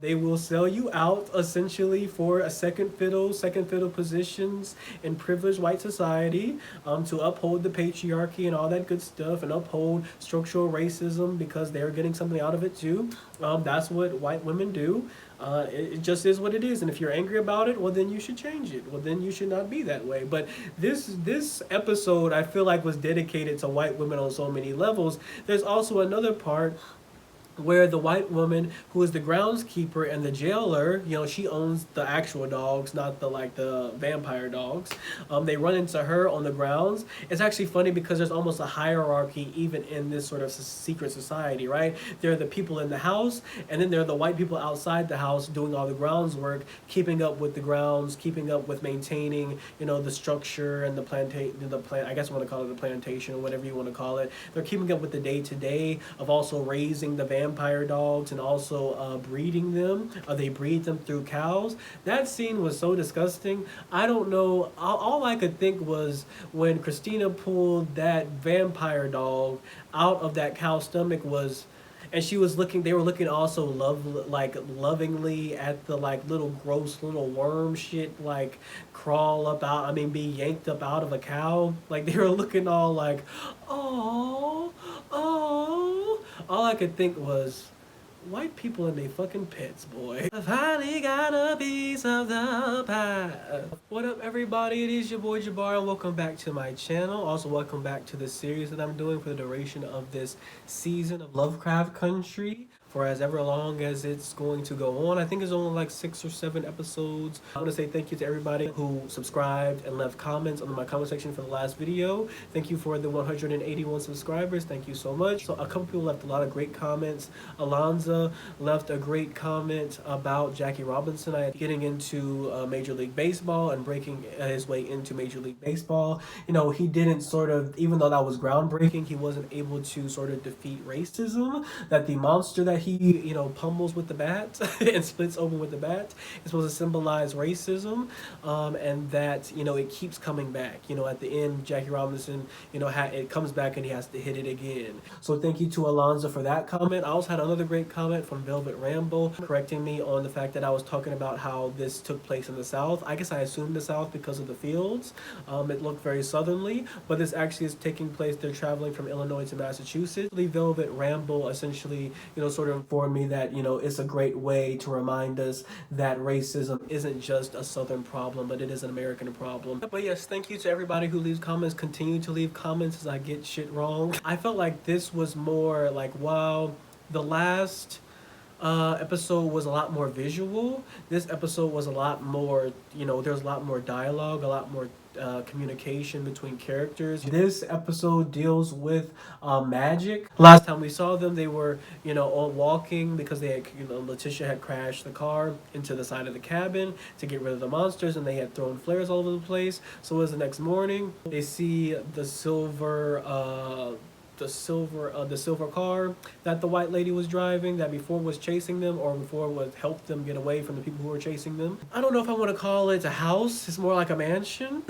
They will sell you out essentially for a second fiddle positions in privileged white society, to uphold the patriarchy and all that good stuff, and uphold structural racism because they're getting something out of it too. That's what white women do. It just is what it is, and if you're angry about it, well then you should change it. Well then you should not be that way. But this episode I feel like was dedicated to white women on so many levels. There's also another part where the white woman who is the groundskeeper and the jailer, she owns the actual dogs, not the vampire dogs. They run into her on the grounds. It's actually funny because there's almost a hierarchy even in this sort of secret society, right? There are the people in the house, and then there are the white people outside the house doing all the grounds work, keeping up with the grounds, keeping up with maintaining, the structure and the plant. I guess I want to call it a plantation or whatever you want to call it. They're keeping up with the day to day of also raising the vampire dogs and also breeding them. They breed them through cows. That scene was so disgusting. I don't know. All I could think was when Christina pulled that vampire dog out of that cow's stomach was, and she was looking. They were looking also lovingly at the little gross little worm shit crawl up out. I mean, be yanked up out of a cow. Like they were looking all like, oh, oh. All I could think was, white people and they fucking pets, boy. I finally got a piece of the pie. What up, everybody? It is your boy Jabbar, and welcome back to my channel. Also, welcome back to the series that I'm doing for the duration of this season of Lovecraft Country, for as ever long as it's going to go on. I think it's only like 6 or 7 episodes. I want to say thank you to everybody who subscribed and left comments on my comment section for the last video. Thank you for the 181 subscribers. Thank you so much. So a couple people left a lot of great comments. Alonza left a great comment about Jackie Robinson getting into Major League Baseball and breaking his way into Major League Baseball. He didn't sort of, even though that was groundbreaking, he wasn't able to sort of defeat racism. That the monster that he pummels with the bat and splits open with the bat is supposed to symbolize racism, and that it keeps coming back. At the end, Jackie Robinson it comes back and he has to hit it again. So thank you to Alonzo for that comment. I also had another great comment from Velvet Rambo correcting me on the fact that I was talking about how this took place in the South. I guess I assumed the South because of the fields. It looked very southerly, but this actually is taking place. They're traveling from Illinois to Massachusetts. Velvet Rambo essentially sort of informed me that it's a great way to remind us that racism isn't just a Southern problem, but it is an American problem. But yes, thank you to everybody who leaves comments. Continue to leave comments as I get shit wrong. I felt like this was more like, wow, the last episode was a lot more visual. This episode was a lot more, there's a lot more dialogue, a lot more communication between characters. This episode deals with magic. Last time we saw them, they were, all walking because they had, Letitia had crashed the car into the side of the cabin to get rid of the monsters, and they had thrown flares all over the place. So it was the next morning. They see the silver car that the white lady was driving, that before was chasing them, or before was helped them get away from the people who were chasing them. I don't know if I want to call it a house. It's more like a mansion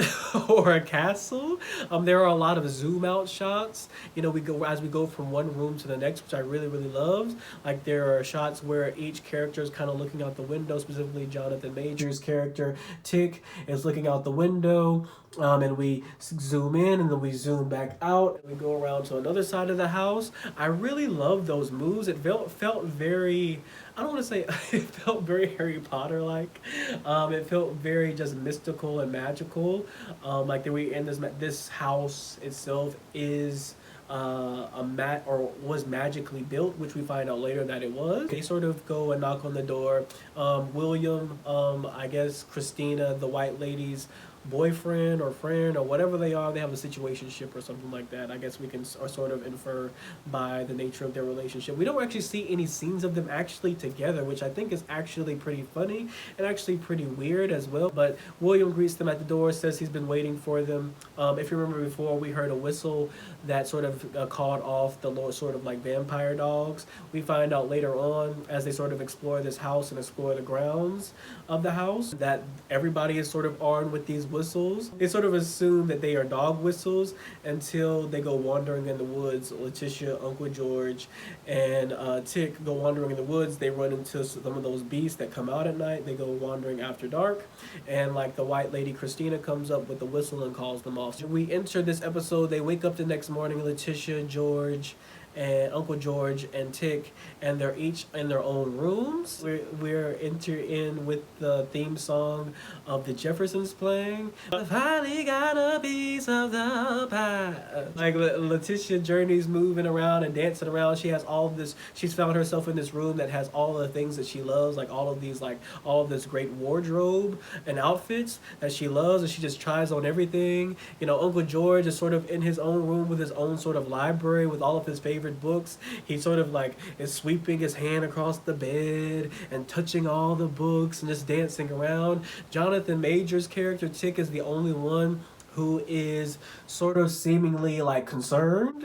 or a castle. There are a lot of zoom out shots. We go from one room to the next, which I really loved. Like there are shots where each character is kind of looking out the window. Specifically, Jonathan Major's character Tick is looking out the window. And we zoom in and then we zoom back out and we go around to another side of the house. I really love those moves. It felt very, I don't want to say it felt very Harry Potter like. It felt very just mystical and magical. Like that we in this house itself is was magically built, which we find out later that it was. They sort of go and knock on the door. William, I guess Christina, the white lady's boyfriend or friend or whatever they are, they have a situationship or something like that. I guess we can sort of infer by the nature of their relationship. We don't actually see any scenes of them actually together, which I think is actually pretty funny and actually pretty weird as well. But William greets them at the door, says he's been waiting for them. If you remember before, we heard a whistle that sort of called off the sort of like vampire dogs. We find out later on, as they sort of explore this house and explore the grounds of the house, that everybody is sort of armed with these whistles. They sort of assume that they are dog whistles until they go wandering in the woods. Letitia, Uncle George, and Tick go wandering in the woods. They run into some of those beasts that come out at night. They go wandering after dark, and like the white lady Christina comes up with the whistle and calls them off. So we enter this episode. They wake up the next morning. Letitia, George, and Uncle George and Tick, and they're each in their own rooms. We're enter in with the theme song of the Jeffersons playing. I finally got a piece of the pie. Like Letitia journeys moving around and dancing around. She has all of this. She's found herself in this room that has all the things that she loves, like all of these, like all of this great wardrobe and outfits that she loves, and she just tries on everything. You know, Uncle George is sort of in his own room with his own sort of library with all of his favorite books. He sort of like is sweeping his hand across the bed and touching all the books and just dancing around. Jonathan Major's character Tick is the only one who is sort of seemingly like concerned.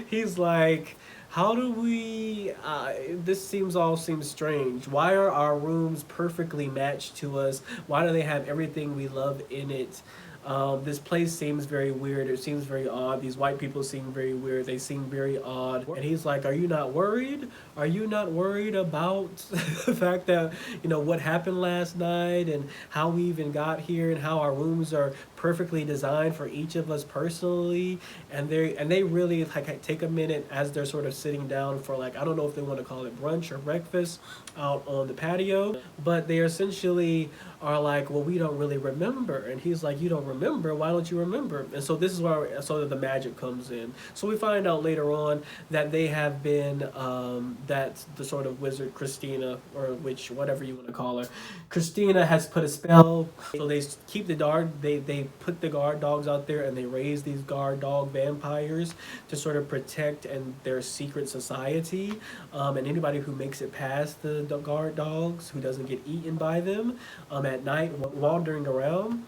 He's like, how do we this seems strange. Why are our rooms perfectly matched to us? Why do they have everything we love in it? This place seems very weird. It seems very odd. These white people seem very weird. They seem very odd. And he's like, are you not worried? Are you not worried about the fact that, you know, what happened last night and how we even got here and how our rooms are perfectly designed for each of us personally? And they really like take a minute as they're sort of sitting down for, like, I don't know if they want to call it brunch or breakfast out on the patio, but they essentially are like, well, we don't really remember. And he's like, you don't remember? Why don't you remember? And so this is where sort of the magic comes in. So we find out later on that they have been, that the sort of wizard Christina, or which, whatever you want to call her, Christina has put a spell. So they keep the dog, they put the guard dogs out there, and they raise these guard dog vampires to sort of protect and their secret society. And anybody who makes it past the guard dogs, who doesn't get eaten by them, at night wandering around,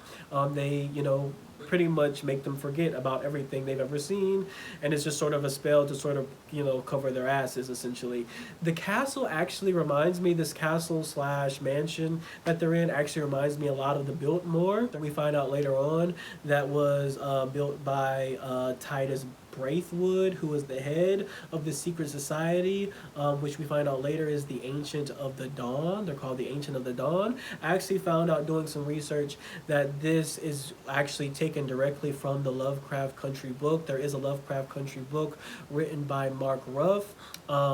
they, you know, pretty much make them forget about everything they've ever seen, and it's just sort of a spell to sort of, you know, cover their asses essentially. The castle actually reminds me, this castle slash mansion that they're in actually reminds me a lot of the Biltmore that we find out later on that was built by Titus Braithwood, who is the head of the secret society, which we find out later is the Ancient of the Dawn. They're called the Ancient of the Dawn. I actually found out doing some research that this is actually taken directly from the Lovecraft Country book. There is a Lovecraft Country book written by Mark Ruff.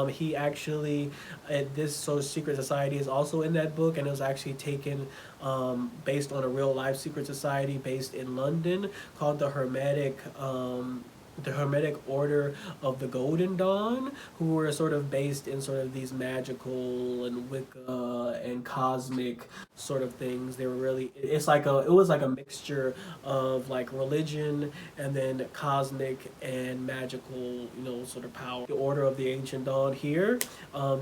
He actually, this sort of secret society is also in that book, and it was actually taken based on a real life secret society based in London called the Hermetic Order of the Golden Dawn, who were sort of based in sort of these magical and Wicca and cosmic sort of things. They were really, it was like a mixture of like religion and then cosmic and magical, you know, sort of power. The Order of the Ancient Dawn here,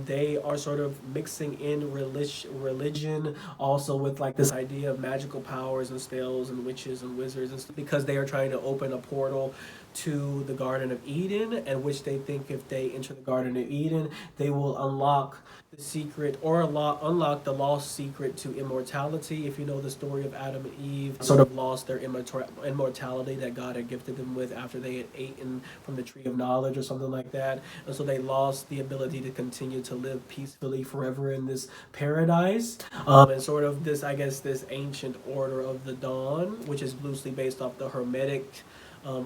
they are sort of mixing in religion also with like this idea of magical powers and spells and witches and wizards and stuff, because they are trying to open a portal to the Garden of Eden, and which they think if they enter the Garden of Eden, they will unlock the secret, or unlock the lost secret to immortality. If you know the story of Adam and Eve, sort of lost their immortality that God had gifted them with after they had eaten from the tree of knowledge or something like that. And so they lost the ability to continue to live peacefully forever in this paradise. And sort of this, I guess, this ancient order of the dawn, which is loosely based off the Hermetic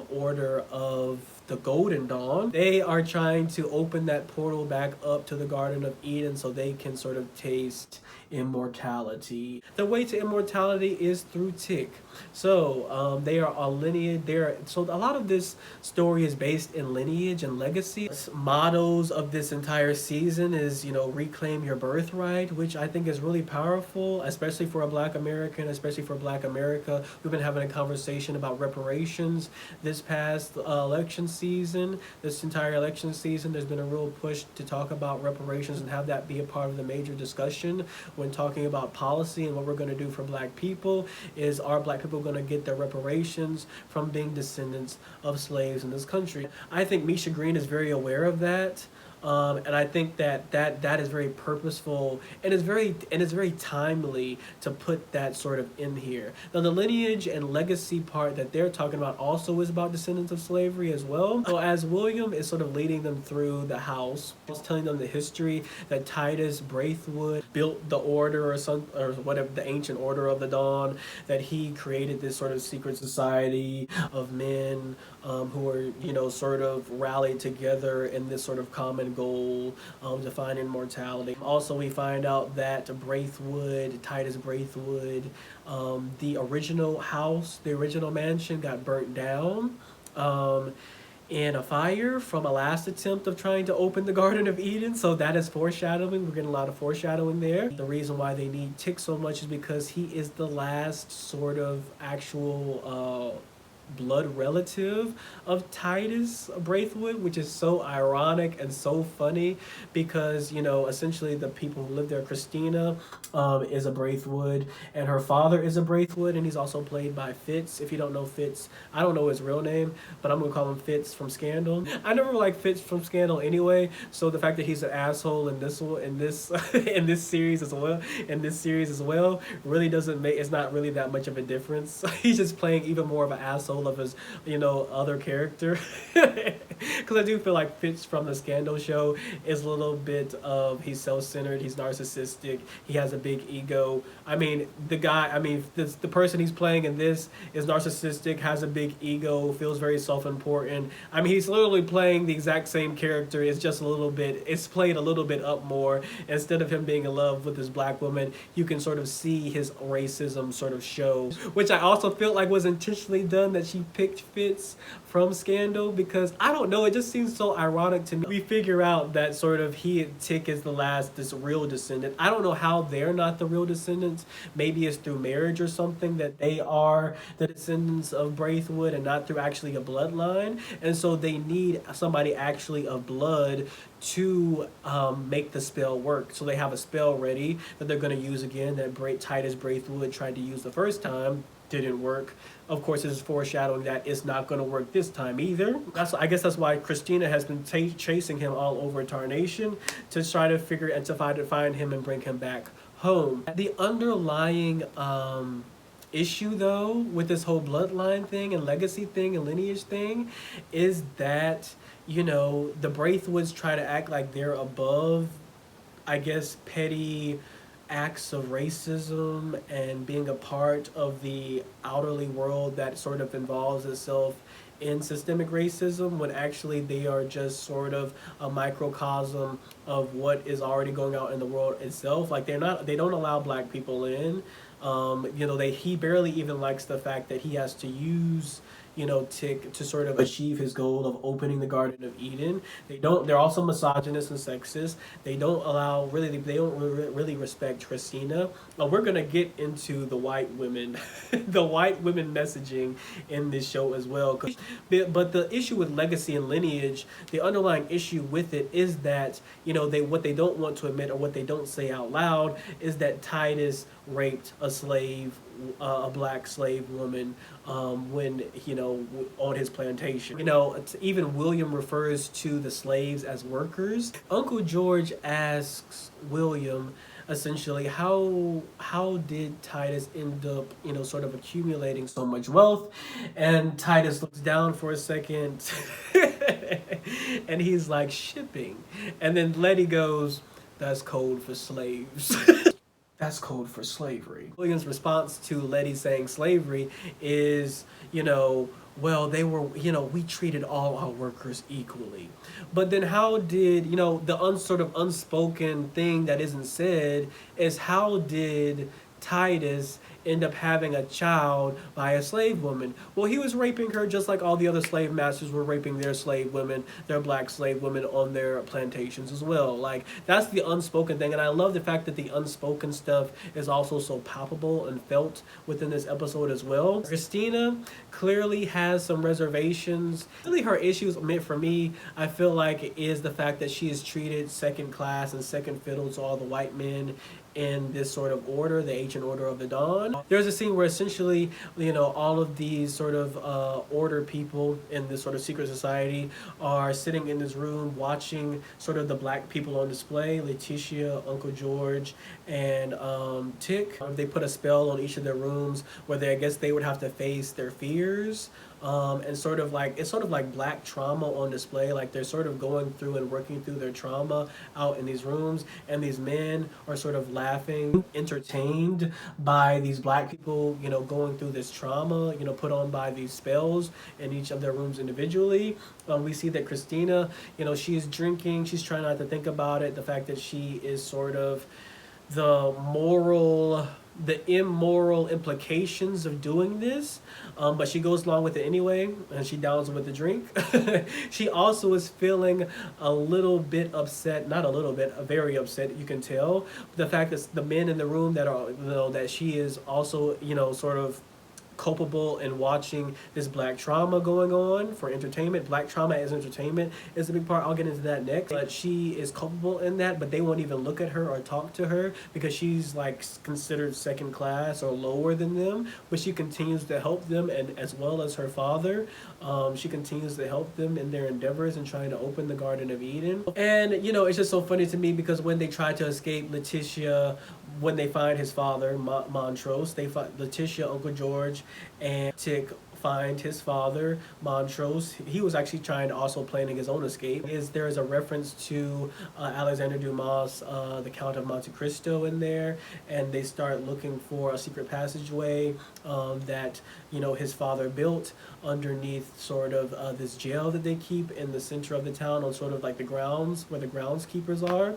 Order of the Golden Dawn. They are trying to open that portal back up to the Garden of Eden so they can sort of taste immortality. The way to immortality is through Tick. So they are a lineage. So a lot of this story is based in lineage and legacy. Mottos of this entire season is, you know, reclaim your birthright, which I think is really powerful, especially for a Black American, especially for Black America. We've been having a conversation about reparations this past election season. This entire election season, there's been a real push to talk about reparations and have that be a part of the major discussion when talking about policy. And what we're going to do for Black people is, are Black people going to get their reparations from being descendants of slaves in this country? I think Misha Green is very aware of that. And I think that is very purposeful, and it's very timely to put that sort of in here. Now the lineage and legacy part that they're talking about also is about descendants of slavery as well. So as William is sort of leading them through the house, telling them the history that Titus Braithwood built the order or whatever, the ancient order of the dawn, that he created this sort of secret society of men who are, sort of rallied together in this sort of common goal to find immortality. Also, we find out that Titus Braithwood, the original house, the original mansion got burnt down. In a fire from a last attempt of trying to open the Garden of Eden. So that is foreshadowing. We're getting a lot of foreshadowing there. The reason why they need Tick so much is because he is the last sort of actual blood relative of Titus Braithwood, which is so ironic and so funny because, essentially the people who live there, Christina is a Braithwood, and her father is a Braithwood, and he's also played by Fitz. If you don't know Fitz, I don't know his real name, but I'm gonna call him Fitz from Scandal. I never liked Fitz from Scandal anyway, so the fact that he's an asshole in this in this series as well, really doesn't make, it's not really that much of a difference. He's just playing even more of an asshole of his other character. Because I do feel like Fitz from the Scandal show is a little bit of, he's self-centered, he's narcissistic, he has a big ego. I mean, the person he's playing in this is narcissistic, has a big ego, feels very self-important. I mean, he's literally playing the exact same character. It's just it's played a little bit up more. Instead of him being in love with this black woman, you can sort of see his racism sort of show, which I also feel like was intentionally done, that she picked Fitz from Scandal, because I don't know, it just seems so ironic to me. We figure out that sort of Tick is this real descendant. I don't know how they're not the real descendants. Maybe it's through marriage or something that they are the descendants of Braithwood and not through actually a bloodline. And so they need somebody actually of blood to make the spell work. So they have a spell ready that they're going to use again, that Titus Braithwood tried to use the first time. Didn't work. Of course, this is foreshadowing that it's not going to work this time either. I guess that's why Christina has been chasing him all over Tarnation, to try to figure and to find him and bring him back home. The underlying issue, though, with this whole bloodline thing and legacy thing and lineage thing is that, the Braithwoods try to act like they're above, I guess, petty acts of racism and being a part of the outerly world that sort of involves itself in systemic racism, when actually they are just sort of a microcosm of what is already going out in the world itself. Like they don't allow black people in. He barely even likes the fact that he has to use Tick to sort of achieve his goal of opening the Garden of Eden. They're also misogynist and sexist. They don't really respect Christina. We're gonna get into the white women, the white women messaging in this show as well. But the issue with legacy and lineage, the underlying issue with it is that, what they don't want to admit or what they don't say out loud is that Titus raped a black slave woman when on his plantation. Even William refers to the slaves as workers. Uncle George asks William essentially how did Titus end up sort of accumulating so much wealth, and Titus looks down for a second and he's like, shipping. And then Letty goes, that's code for slaves. That's code for slavery. William's response to Letty saying slavery is, well, they were, we treated all our workers equally. But then how did, the sort of unspoken thing that isn't said is, how did Titus end up having a child by a slave woman? Well, he was raping her just like all the other slave masters were raping their slave women, their black slave women on their plantations as well. Like, that's the unspoken thing. And I love the fact that the unspoken stuff is also so palpable and felt within this episode as well. Christina clearly has some reservations. Really, her issues, for me, I feel like, is the fact that she is treated second class and second fiddle to all the white men in this sort of order, the ancient order of the dawn. There's a scene where essentially, all of these sort of order people in this sort of secret society are sitting in this room watching sort of the black people on display, Letitia, Uncle George, and Tick. They put a spell on each of their rooms where I guess they would have to face their fears. And it's sort of like black trauma on display. Like they're sort of going through and working through their trauma out in these rooms, and these men are sort of laughing, entertained by these black people, going through this trauma, put on by these spells in each of their rooms individually. We see that Christina, she is drinking. She's trying not to think about it. The fact that she is sort of the immoral implications of doing this, but she goes along with it anyway, and she downs with the drink. She also is feeling a little bit upset, not a little bit, very upset, you can tell. The fact that the men in the room that are, that she is also, sort of culpable in watching this black trauma going on for entertainment. Black trauma as entertainment is a big part. I'll get into that next. But she is culpable in that, but they won't even look at her or talk to her because she's like considered second class or lower than them. But she continues to help them, and as well as her father, she continues to help them in their endeavors and trying to open the Garden of Eden. And it's just so funny to me because when they try to escape, Letitia, when they find his father, Montrose, they find Letitia, Uncle George, and Tick find his father, Montrose. He was actually trying to also planning his own escape. There is a reference to Alexander Dumas, the Count of Monte Cristo in there, and they start looking for a secret passageway that his father built underneath sort of this jail that they keep in the center of the town on sort of like the grounds where the groundskeepers are.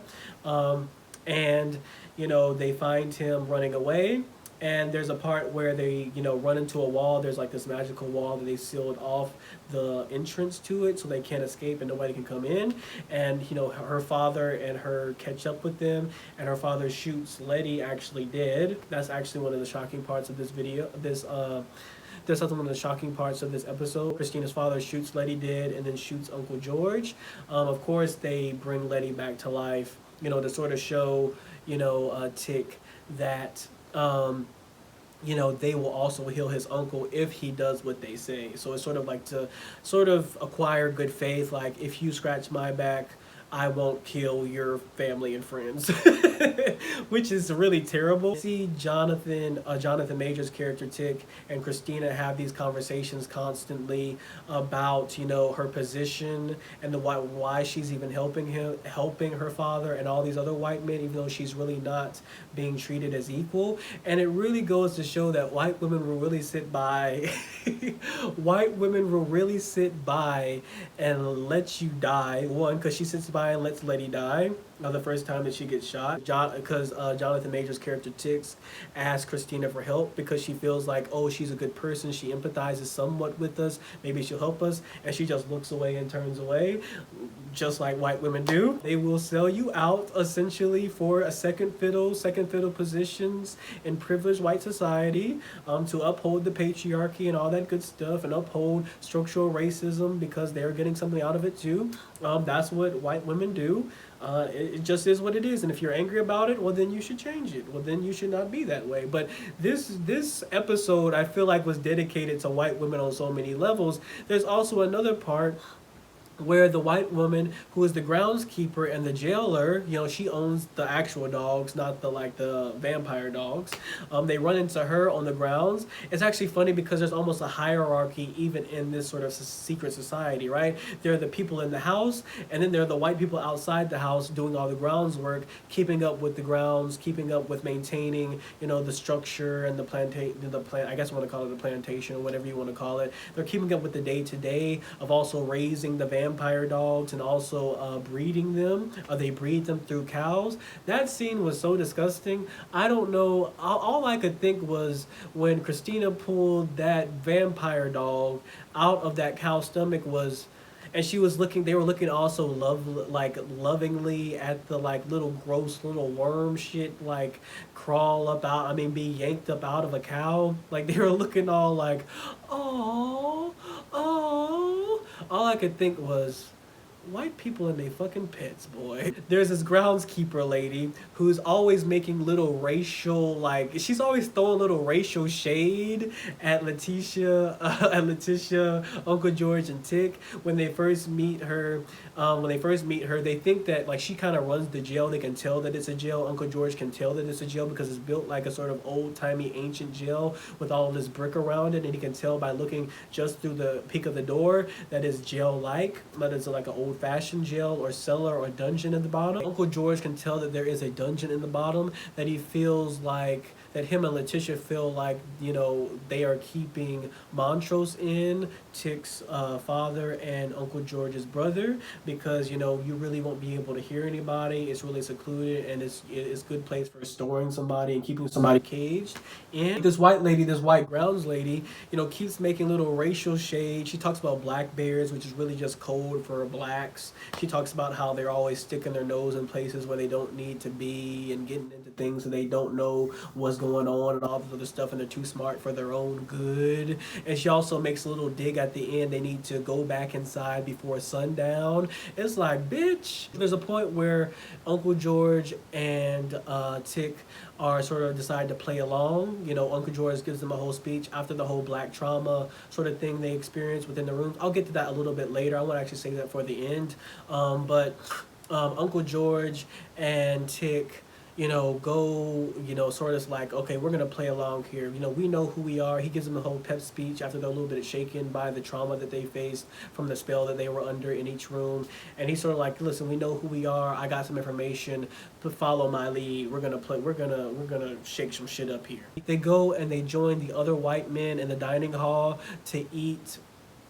And they find him running away, and there's a part where they run into a wall. There's like this magical wall that they sealed off the entrance to it so they can't escape and nobody can come in. And her father and her catch up with them, and her father shoots Letty actually dead. That's actually one of the shocking parts of this video. That's one of the shocking parts of this episode. Christina's father shoots Letty dead and then shoots Uncle George. Of course, they bring Letty back to life, to sort of show, Tick that, they will also heal his uncle if he does what they say. So it's sort of like to sort of acquire good faith. Like, if you scratch my back, I won't kill your family and friends, which is really terrible. See Jonathan Major's character Tick and Christina have these conversations constantly about her position and why she's even helping her father and all these other white men, even though she's really not being treated as equal. And it really goes to show that white women will really sit by, white women will really sit by and let you die. One, because she sits by and lets Letty die the first time that she gets shot. Because Jonathan Major's character Tix asks Christina for help because she feels like, oh, she's a good person. She empathizes somewhat with us. Maybe she'll help us. And she just looks away and turns away, just like white women do. They will sell you out essentially for a second fiddle positions in privileged white society, to uphold the patriarchy and all that good stuff, and uphold structural racism because they're getting something out of it too. That's what white women do. It just is what it is, and if you're angry about it, well, then you should change it. Well, then you should not be that way. But this episode, I feel like, was dedicated to white women on so many levels. There's also another part where the white woman who is the groundskeeper and the jailer, she owns the actual dogs, not the vampire dogs. They run into her on the grounds. It's actually funny because there's almost a hierarchy even in this sort of secret society, right? There are the people in the house, and then there are the white people outside the house doing all the grounds work, keeping up with the grounds, keeping up with maintaining, the structure and I guess I want to call it a plantation or whatever you want to call it. They're keeping up with the day-to-day of also raising the vampire dogs and also breeding them. They breed them through cows. That scene was so disgusting. I don't know. All I could think was when Christina pulled that vampire dog out of that cow's stomach and she was looking, they were looking also lovingly at the little gross little worm shit crawl up out, be yanked up out of a cow. They were looking all like, oh. All I could think was, white people and they fucking pets, boy. There's this groundskeeper lady who's always making little racial, like, she's always throwing little racial shade at Letitia, Uncle George, and Tick when they first meet her. They think that like she kind of runs the jail. They can tell that it's a jail. Uncle George can tell that it's a jail because it's built like a sort of old timey ancient jail with all of this brick around it, and he can tell by looking just through the peak of the door that it's jail like, that it's like an old fashioned jail or cellar or dungeon at the bottom. Uncle George can tell that there is a dungeon in the bottom, that he feels like that him and Letitia feel like, you know, they are keeping Montrose in, Tick's father and Uncle George's brother, because, you know, you really won't be able to hear anybody. It's really secluded, and it's a good place for storing somebody and keeping somebody caged. And this white lady, this white grounds lady, you know, keeps making little racial shade. She talks about black bears, which is really just code for blacks. She talks about how they're always sticking their nose in places where they don't need to be and getting into things that they don't know what's going on and all this other stuff, and they're too smart for their own good. And she also makes a little dig at the end. They need to go back inside before sundown. It's like, bitch. There's a point where Uncle George and Tick are sort of decide to play along. You know, Uncle George gives them a whole speech after the whole black trauma sort of thing they experience within the rooms. I'll get to that a little bit later. I want to actually say that for the end. But Uncle George and Tick, you know, go, you know, sort of like, okay, we're going to play along here. You know, we know who we are. He gives them the whole pep speech after they're a little bit shaken by the trauma that they faced from the spell that they were under in each room. And he's sort of like, listen, we know who we are. I got some information, but follow my lead. We're going to play. We're going to shake some shit up here. They go and they join the other white men in the dining hall to eat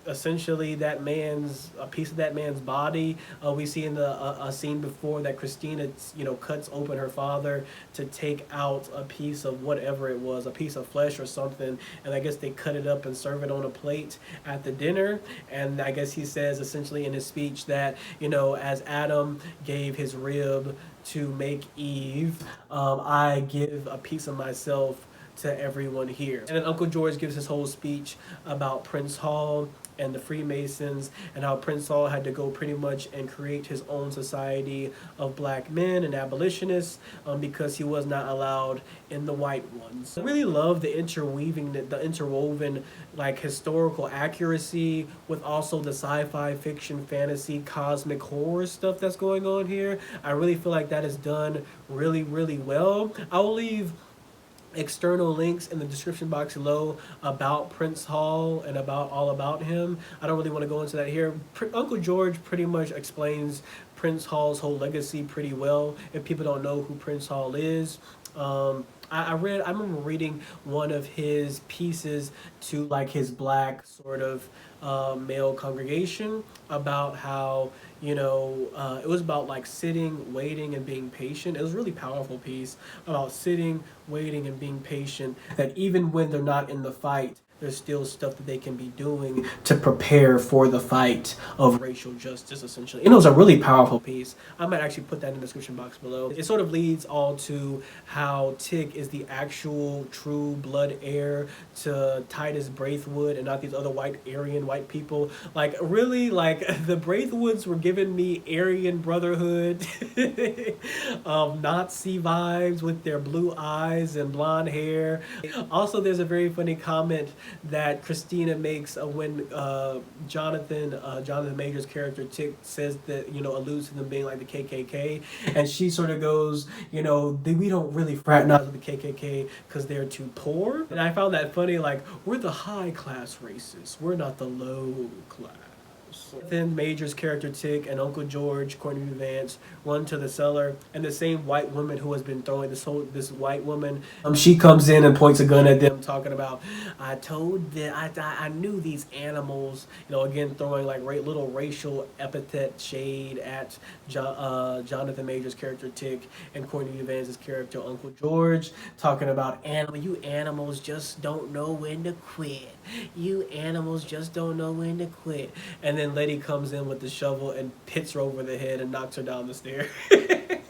essentially a piece of that man's body. We see in the a scene before that Christina, you know, cuts open her father to take out a piece of whatever it was, a piece of flesh or something, and I guess they cut it up and serve it on a plate at the dinner. And I guess he says essentially in his speech that, you know, as Adam gave his rib to make Eve, I give a piece of myself to everyone here. And then Uncle George gives his whole speech about Prince Hall and the Freemasons, and how Prince Hall had to go pretty much and create his own society of black men and abolitionists because he was not allowed in the white ones. I really love the interwoven like historical accuracy with also the sci-fi fiction, fantasy, cosmic horror stuff that's going on here. I really feel like that is done really, really well. I'll leave external links in the description box below about Prince Hall and all about him. I don't really want to go into that here. Uncle George pretty much explains Prince Hall's whole legacy pretty well if people don't know who Prince Hall is. I remember reading one of his pieces to like his black sort of male congregation about how, you know, it was about like sitting, waiting, and being patient. It was a really powerful piece about sitting, waiting, and being patient, that even when they're not in the fight, there's still stuff that they can be doing to prepare for the fight of racial justice, essentially. And it was a really powerful piece. I might actually put that in the description box below. It sort of leads all to how Tick is the actual true blood heir to Titus Braithwood and not these other Aryan white people. Like, really, like, the Braithwoods were giving me Aryan Brotherhood, Nazi vibes with their blue eyes and blonde hair. Also, there's a very funny comment that Christina makes when Jonathan Major's character Tick says that, you know, alludes to them being like the KKK, and she sort of goes, you know, we don't really fraternize with the KKK because they're too poor. And I found that funny, like, we're the high class races, we're not the low class. Then Major's character Tick and Uncle George, Courtney Vance, run to the cellar, and the same white woman who has been throwing this white woman, she comes in and points a gun at them, talking about, I knew these animals, you know, again throwing like little racial epithet shade at Jonathan Major's character Tick and Courtney Vance's character Uncle George, talking about you animals just don't know when to quit. You animals just don't know when to quit. And then Letty comes in with the shovel and hits her over the head and knocks her down the stairs.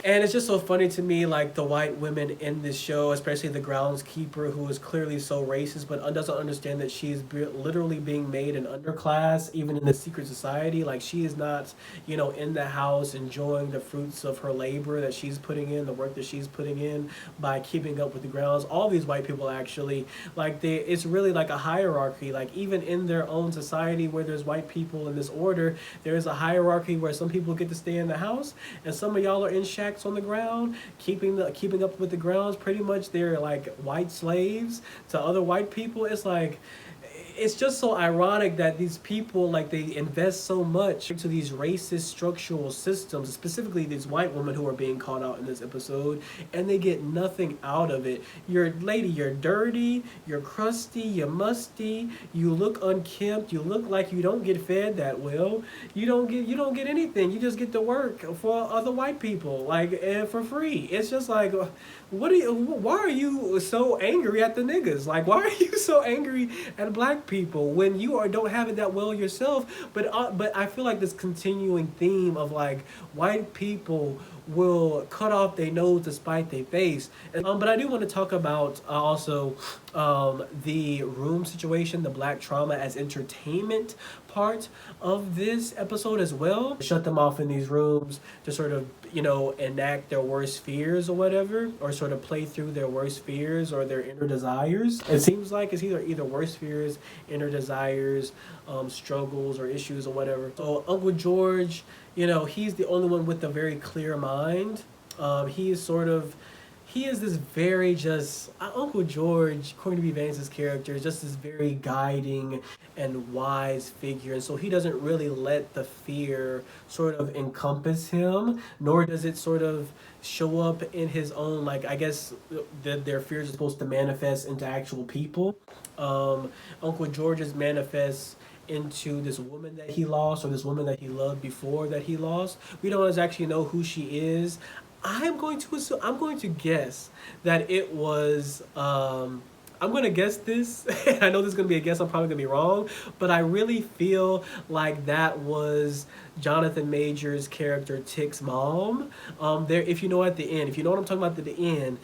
And it's just so funny to me, like the white women in this show, especially the groundskeeper, who is clearly so racist, but doesn't understand that she's literally being made an underclass, even in the secret society. Like she is not, in the house enjoying the fruits of her labor that she's putting in, the work that she's putting in by keeping up with the grounds. All these white people actually, like it's really like a hierarchy. Like even in their own society where there's white people in this order, there is a hierarchy where some people get to stay in the house and some of y'all are in shacks on the ground, keeping up with the grounds. Pretty much they're like white slaves to other white people. It's like it's just so ironic that these people, like, they invest so much into these racist structural systems, specifically these white women who are being called out in this episode, and they get nothing out of it. You're dirty, you're crusty, you're musty, you look unkempt, you look like you don't get fed that well. You don't get anything. You just get to work for other white people, like, and for free. It's just like, why are you so angry at the niggas? Like, why are you so angry at black people when you don't have it that well yourself? But I feel like this continuing theme of like white people will cut off their nose to spite their face. But I do want to talk about also the room situation, the black trauma as entertainment part of this episode as well. Shut them off in these rooms to sort of, enact their worst fears or whatever, or sort of play through their worst fears or their inner desires. It seems like it's either worst fears, inner desires, struggles or issues or whatever. So Uncle George, he's the only one with a very clear mind. He is this very just Uncle George, Courtney B. Vance's character, is just this very guiding and wise figure, and so he doesn't really let the fear sort of encompass him, nor does it sort of show up in his own, like, I guess their fears are supposed to manifest into actual people. Uncle George's manifests into this woman that he lost, or this woman that he loved before that he lost. We don't actually know who she is. I'm going to guess that it was, I'm going to guess this. I know this is going to be a guess. I'm probably going to be wrong. But I really feel like that was Jonathan Major's character, Tick's mom. If you know at the end, if you know what I'm talking about at the end,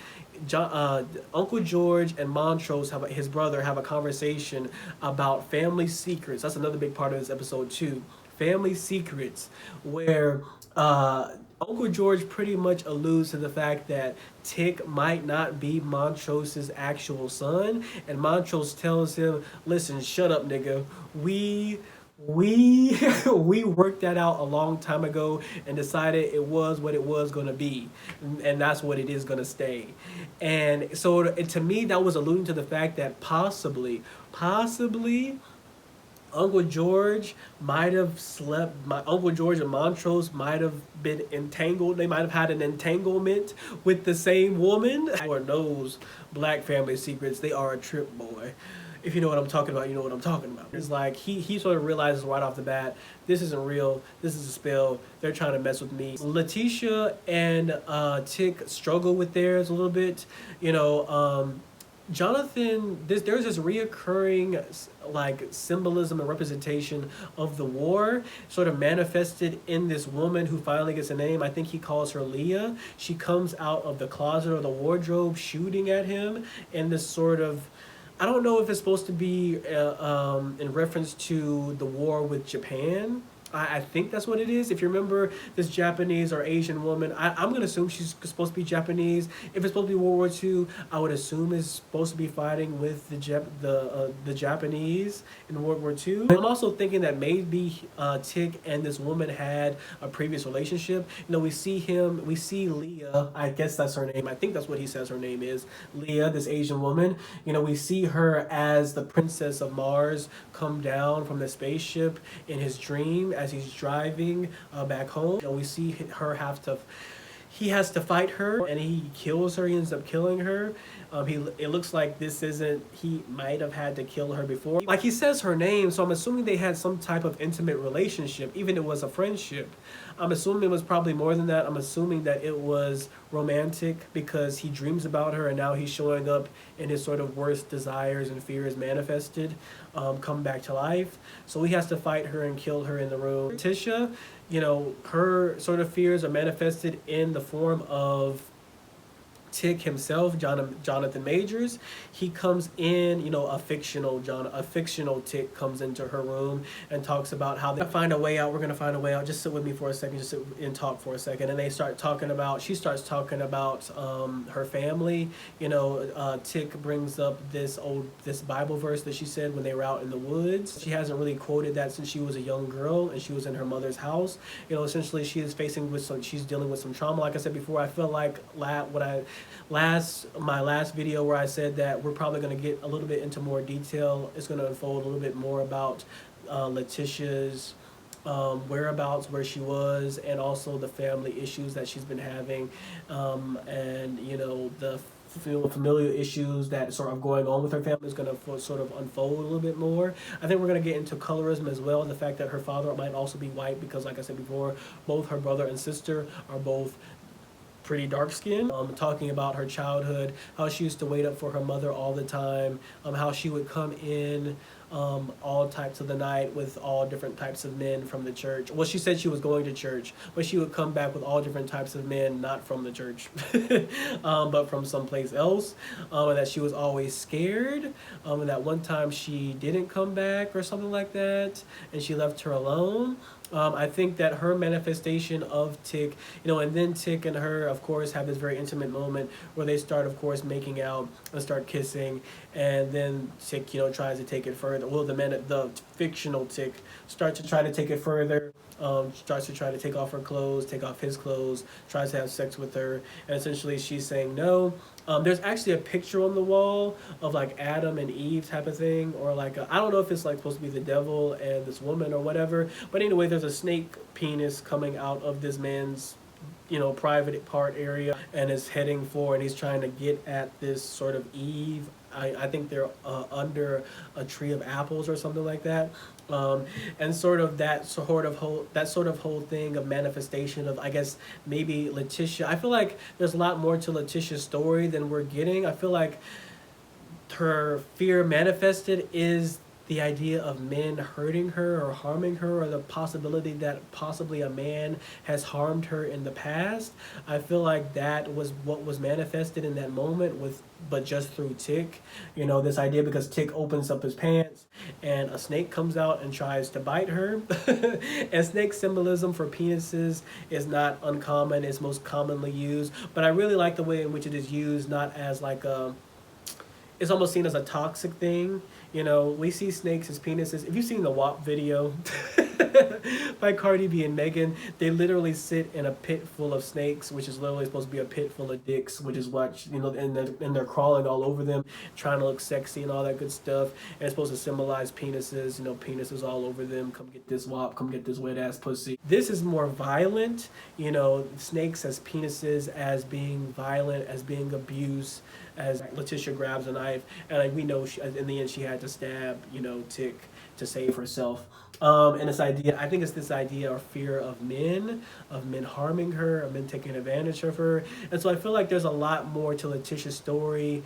Uncle George and Montrose, his brother, have a conversation about family secrets. That's another big part of this episode too. Family secrets, where Uncle George pretty much alludes to the fact that Tick might not be Montrose's actual son, and Montrose tells him, "Listen, shut up, nigga. We we worked that out a long time ago and decided it was what it was going to be, and that's what it is going to stay." And so to me, that was alluding to the fact that possibly Uncle George might have slept. My Uncle George and Montrose might have been entangled. They might have had an entanglement with the same woman. Lord knows black family secrets. They are a trip, boy. If you know what I'm talking about, you know what I'm talking about. It's like he sort of realizes right off the bat, this isn't real. This is a spell. They're trying to mess with me. Letitia and Tick struggle with theirs a little bit. Jonathan, there's this reoccurring like symbolism and representation of the war, sort of manifested in this woman who finally gets a name. I think he calls her Leah. She comes out of the closet or the wardrobe shooting at him in this sort of, I don't know if it's supposed to be in reference to the war with Japan. I think that's what it is. If you remember this Japanese or Asian woman, I'm going to assume she's supposed to be Japanese. If it's supposed to be World War II, I would assume it's supposed to be fighting with the Japanese in World War II. I'm also thinking that maybe Tick and this woman had a previous relationship. We see Leah, I guess that's her name. I think that's what he says her name is. Leah, this Asian woman. We see her as the Princess of Mars come down from the spaceship in his dream as he's driving back home. We see he has to fight her, and he kills her. He ends up killing her. It looks like this isn't. He might have had to kill her before. Like he says her name, so I'm assuming they had some type of intimate relationship, even if it was a friendship. I'm assuming it was probably more than that. I'm assuming that it was romantic because he dreams about her and now he's showing up and his sort of worst desires and fears manifested, come back to life. So he has to fight her and kill her in the room. Letitia, her sort of fears are manifested in the form of Tick himself, Jonathan Majors. He comes in, a fictional Tick comes into her room and talks about how they find a way out. We're gonna find a way out. Just sit with me for a second. Just sit and talk for a second. And they start talking about. She starts talking about her family. Tick brings up this Bible verse that she said when they were out in the woods. She hasn't really quoted that since she was a young girl and she was in her mother's house. Essentially she is she's dealing with some trauma. Like I said before, I feel like my last video where I said that we're probably going to get a little bit into more detail. It's going to unfold a little bit more about Letitia's whereabouts, where she was, and also the family issues that she's been having, and the familial issues that sort of going on with her family is going to sort of unfold a little bit more. I think we're going to get into colorism as well, and the fact that her father might also be white because, like I said before, both her brother and sister are both pretty dark skinned. Talking about her childhood, how she used to wait up for her mother all the time, how she would come in all types of the night with all different types of men from the church. Well, she said she was going to church, but she would come back with all different types of men, not from the church, but from someplace else, and that she was always scared, and that one time she didn't come back or something like that, and she left her alone. I think that her manifestation of Tick, and then Tick and her, of course, have this very intimate moment where they start, of course, making out and start kissing, and then Tick, tries to take it further. Well, the fictional Tick starts to try to take it further, starts to try to take off her clothes, take off his clothes, tries to have sex with her, and essentially she's saying no. There's actually a picture on the wall of like Adam and Eve type of thing, or like I don't know if it's like supposed to be the devil and this woman or whatever, but anyway, there's a snake penis coming out of this man's private part area and is heading for, and he's trying to get at this sort of Eve. I think they're under a tree of apples or something like that. And sort of that sort of whole thing of manifestation of, I guess, maybe Letitia. I feel like there's a lot more to Letitia's story than we're getting. I feel like her fear manifested is the idea of men hurting her or harming her, or the possibility that possibly a man has harmed her in the past. I feel like that was what was manifested in that moment, but just through Tick. This idea, because Tick opens up his pants and a snake comes out and tries to bite her. And snake symbolism for penises is not uncommon. It's most commonly used, but I really like the way in which it is used, not as like it's almost seen as a toxic thing. We see snakes as penises. If you've seen the WAP video by Cardi B and Megan, they literally sit in a pit full of snakes, which is literally supposed to be a pit full of dicks, which is what, and they're crawling all over them, trying to look sexy and all that good stuff. And it's supposed to symbolize penises, penises all over them. Come get this WAP, come get this wet ass pussy. This is more violent, snakes as penises, as being violent, as being abuse, as Letitia grabs a knife, and we know in the end she had to stab, Tick to save herself. And this idea, I think it's this idea or fear of men harming her, of men taking advantage of her. And so I feel like there's a lot more to Letitia's story,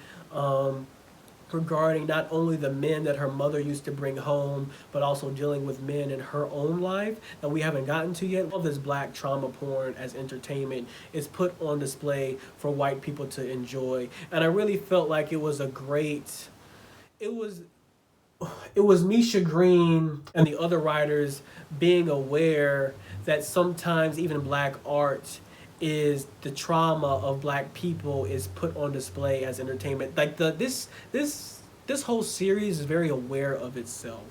regarding not only the men that her mother used to bring home, but also dealing with men in her own life that we haven't gotten to yet. All this black trauma porn as entertainment is put on display for white people to enjoy. And I really felt like it was it was Misha Green and the other writers being aware that sometimes even black art is the trauma of black people is put on display as entertainment. Like this whole series is very aware of itself,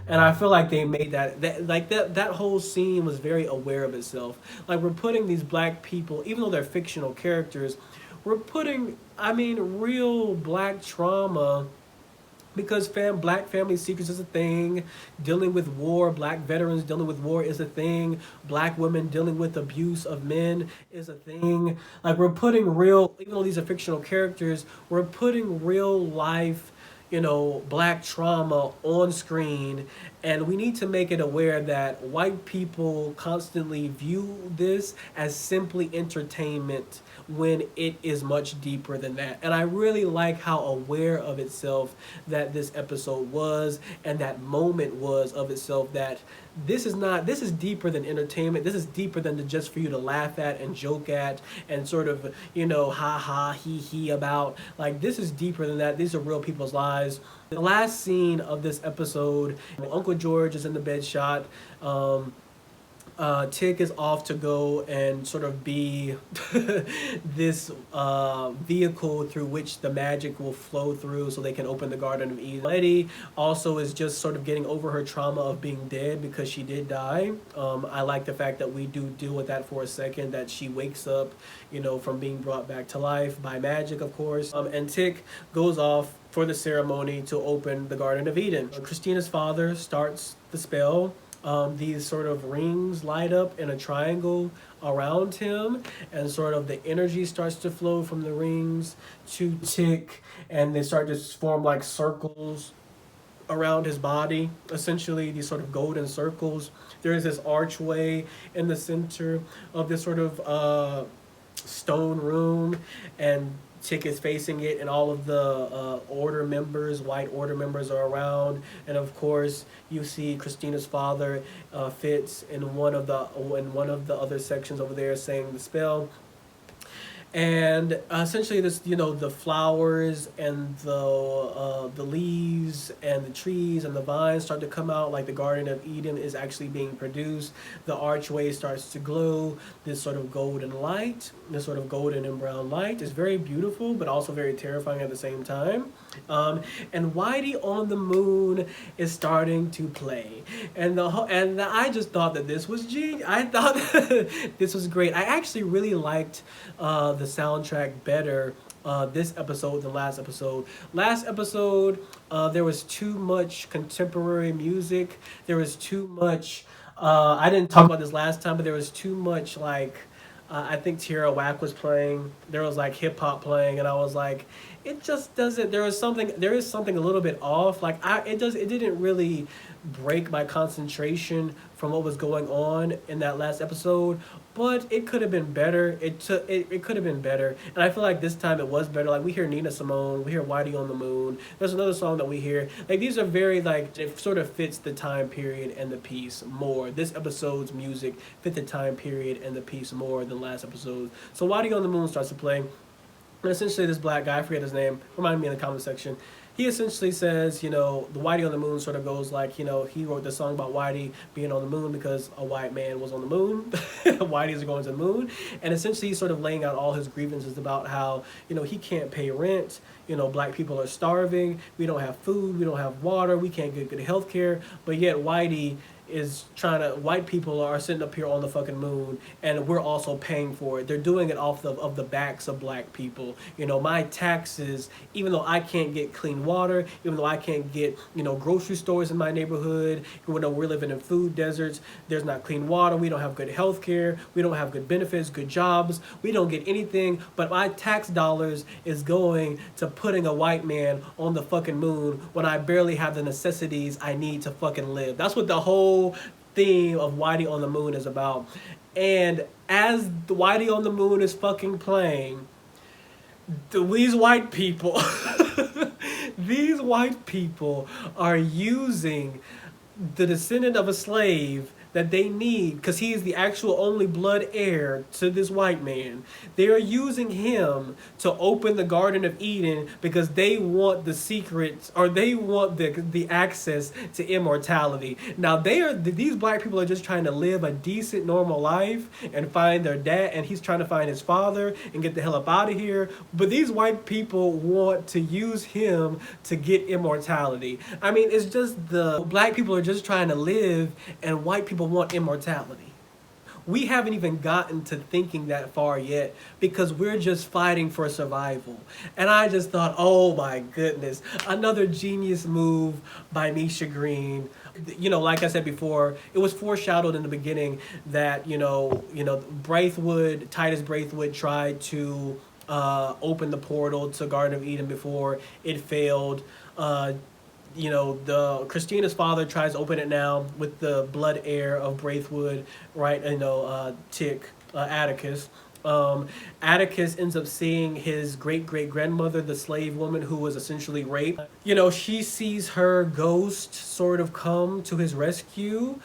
and I feel like they made that whole scene was very aware of itself. Like, we're putting these black people, even though they're fictional characters, we're putting real black trauma because black family secrets is a thing. Dealing with war, black veterans dealing with war is a thing. Black women dealing with abuse of men is a thing. Like, we're putting real, even though these are fictional characters, we're putting real life, black trauma on screen, and we need to make it aware that white people constantly view this as simply entertainment when it is much deeper than that. And I really like how aware of itself that this episode was, and that moment was of itself, that this is deeper than entertainment. This is deeper than just for you to laugh at and joke at and sort of, ha ha, he about. Like, this is deeper than that. These are real people's lives. The last scene of this episode, Uncle George is in the bed shot. Tick is off to go and sort of be this vehicle through which the magic will flow through so they can open the Garden of Eden. Letty also is just sort of getting over her trauma of being dead, because she did die. I like the fact that we do deal with that for a second, that she wakes up, from being brought back to life by magic, of course. And Tick goes off for the ceremony to open the Garden of Eden. Christina's father starts the spell. These sort of rings light up in a triangle around him, and sort of the energy starts to flow from the rings to Tick, and they start to form like circles around his body, essentially these sort of golden circles. There is this archway in the center of this sort of stone room, and Tick is facing it, and all of the white order members are around, and of course you see Christina's father, Fitz, in one of the other sections over there saying the spell. And essentially, this, the flowers and the leaves and the trees and the vines start to come out, like the Garden of Eden is actually being produced. The archway starts to glow. This sort of golden light, this sort of golden and brown light, is very beautiful, but also very terrifying at the same time. And Whitey on the Moon is starting to play, and I just thought that this was genius. I thought this was great. I actually really liked the soundtrack better this episode than last episode. Last episode, there was too much contemporary music. There was too much. I didn't talk about this last time, but there was too much I think Tierra Whack was playing. There was like hip hop playing, and I was like, it just doesn't. There is something a little bit off. Like it didn't really break my concentration from what was going on in that last episode. But it could have been better. It could have been better, and I feel like this time it was better. Like, we hear Nina Simone, we hear Whitey on the Moon. There's another song that we hear. Like, these are very it sort of fits the time period and the piece more. This episode's music fit the time period and the piece more than last episode. So Whitey on the Moon starts to play, and essentially this black guy, I forget his name, remind me in the comment section. He essentially says, the Whitey on the Moon sort of goes like, he wrote the song about Whitey being on the moon because a white man was on the moon. Whitey's going to the moon. And essentially he's sort of laying out all his grievances about how, he can't pay rent. Black people are starving. We don't have food. We don't have water. We can't get good health care. But yet Whitey white people are sitting up here on the fucking moon, and we're also paying for it. They're doing it off of the backs of black people. My taxes, even though I can't get clean water, even though I can't get, grocery stores in my neighborhood, even though we're living in food deserts, there's not clean water, we don't have good health care, we don't have good benefits, good jobs, we don't get anything, but my tax dollars is going to putting a white man on the fucking moon when I barely have the necessities I need to fucking live. That's what the whole theme of Whitey on the Moon is about. And as the Whitey on the Moon is fucking playing, these white people these white people are using the descendant of a slave that they need, because he is the actual only blood heir to this white man. They are using him to open the Garden of Eden because they want the secrets, or they want the access to immortality. Now these black people are just trying to live a decent, normal life and find their dad, and he's trying to find his father and get the hell up out of here. But these white people want to use him to get immortality. I mean, it's just the black people are just trying to live, and white people want immortality. we haven't even gotten to thinking that far yet because we're just fighting for survival. And I just thought, oh my goodness, another genius move by Misha Green. You know, like I said before, it was foreshadowed in the beginning that Titus Braithwood tried to open the portal to Garden of Eden before it failed. The Christina's father tries to open it now with the blood heir of Braithwood, right? Atticus. Atticus ends up seeing his great great grandmother, the slave woman who was essentially raped. She sees her ghost sort of come to his rescue.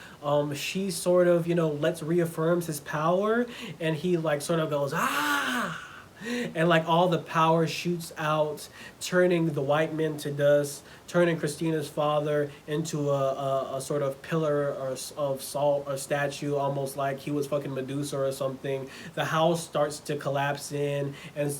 She sort of, reaffirms his power, and he like sort of goes, ah! And like all the power shoots out, turning the white men to dust, turning Christina's father into a sort of pillar of salt or statue, almost like he was fucking Medusa or something. The house starts to collapse in and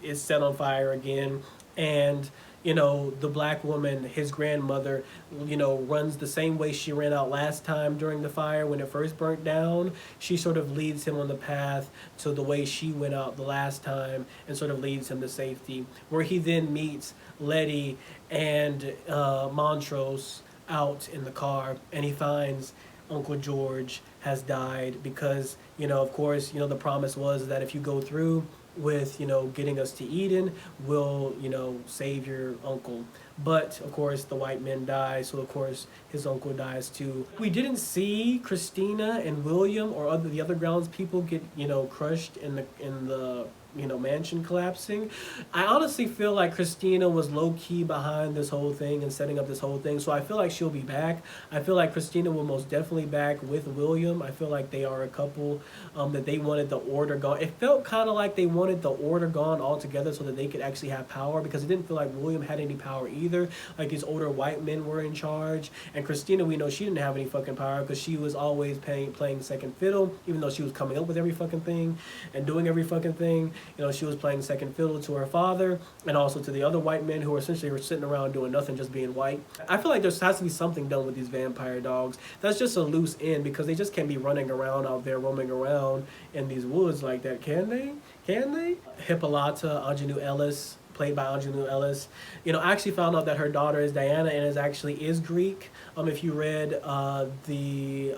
is set on fire again. And the black woman, his grandmother, runs the same way she ran out last time during the fire when it first burnt down. She sort of leads him on the path to the way she went out the last time and sort of leads him to safety, where he then meets Letty and Montrose out in the car, and he finds Uncle George has died because, of course, the promise was that if you go through with getting us to Eden, will save your uncle. But of course the white men die, so of course his uncle dies too. We didn't see Christina and William or the other grounds people get crushed in the mansion collapsing. I honestly feel like Christina was low-key behind this whole thing and setting up this whole thing, so I feel like she'll be back. I feel like Christina will most definitely back with William. I feel like they are a couple that they wanted the order gone. It felt kind of like they wanted the order gone altogether so that they could actually have power, because it didn't feel like William had any power either. Like his older white men were in charge, and Christina, we know she didn't have any fucking power because she was always playing second fiddle, even though she was coming up with every fucking thing and doing every fucking thing. She was playing second fiddle to her father and also to the other white men who essentially were sitting around doing nothing, just being white. I feel like there has to be something done with these vampire dogs. That's just a loose end, because they just can't be running around out there, roaming around in these woods like that, can they? Can they? Hippolyta, Ingenue Ellis, played by Ingenue Ellis. I actually found out that her daughter is Diana and is Greek. If you read the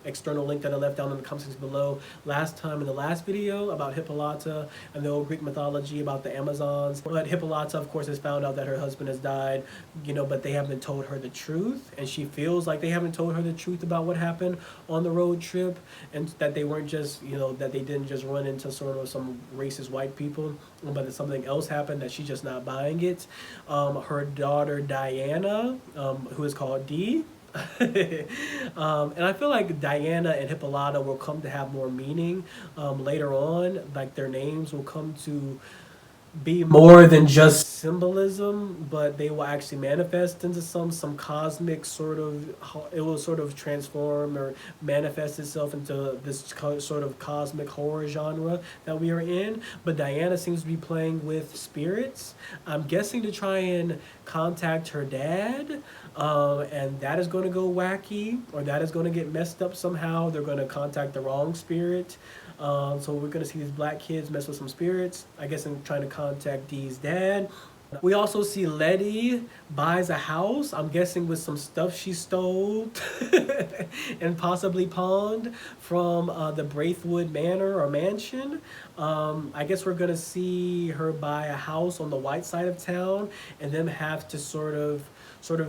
external link that I left down in the comments below last time in the last video about Hippolyta and the old Greek mythology about the Amazons. But Hippolyta, of course, has found out that her husband has died, but they haven't told her the truth, and she feels like they haven't told her the truth about what happened on the road trip, and that they weren't just, that they didn't just run into sort of some racist white people, but that something else happened, that she's just not buying it. Her daughter Diana, who is called Dee, and I feel like Diana and Hippolyta will come to have more meaning later on. Like their names will come to be more than just symbolism, but they will actually manifest into some cosmic sort of, it will sort of transform or manifest itself into this sort of cosmic horror genre that we are in. But Diana seems to be playing with spirits, I'm guessing to try and contact her dad, and that is going to go wacky, or that is going to get messed up somehow. They're going to contact the wrong spirit. So we're going to see these black kids mess with some spirits, I guess, in trying to contact Dee's dad. We also see Letty buys a house, I'm guessing with some stuff she stole and possibly pawned from the Braithwood Manor or mansion. I guess we're going to see her buy a house on the white side of town and then have to sort of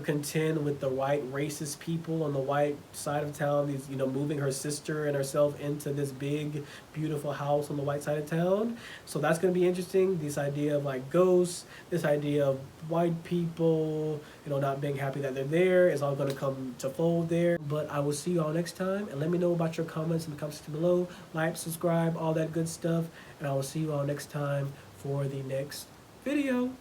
contend with the white racist people on the white side of town. These, moving her sister and herself into this big, beautiful house on the white side of town. So that's going to be interesting. This idea of like ghosts, this idea of white people, not being happy that they're there, is all going to come to fold there. But I will see you all next time, and let me know about your comments in the comments below. Like, subscribe, all that good stuff, and I will see you all next time for the next video.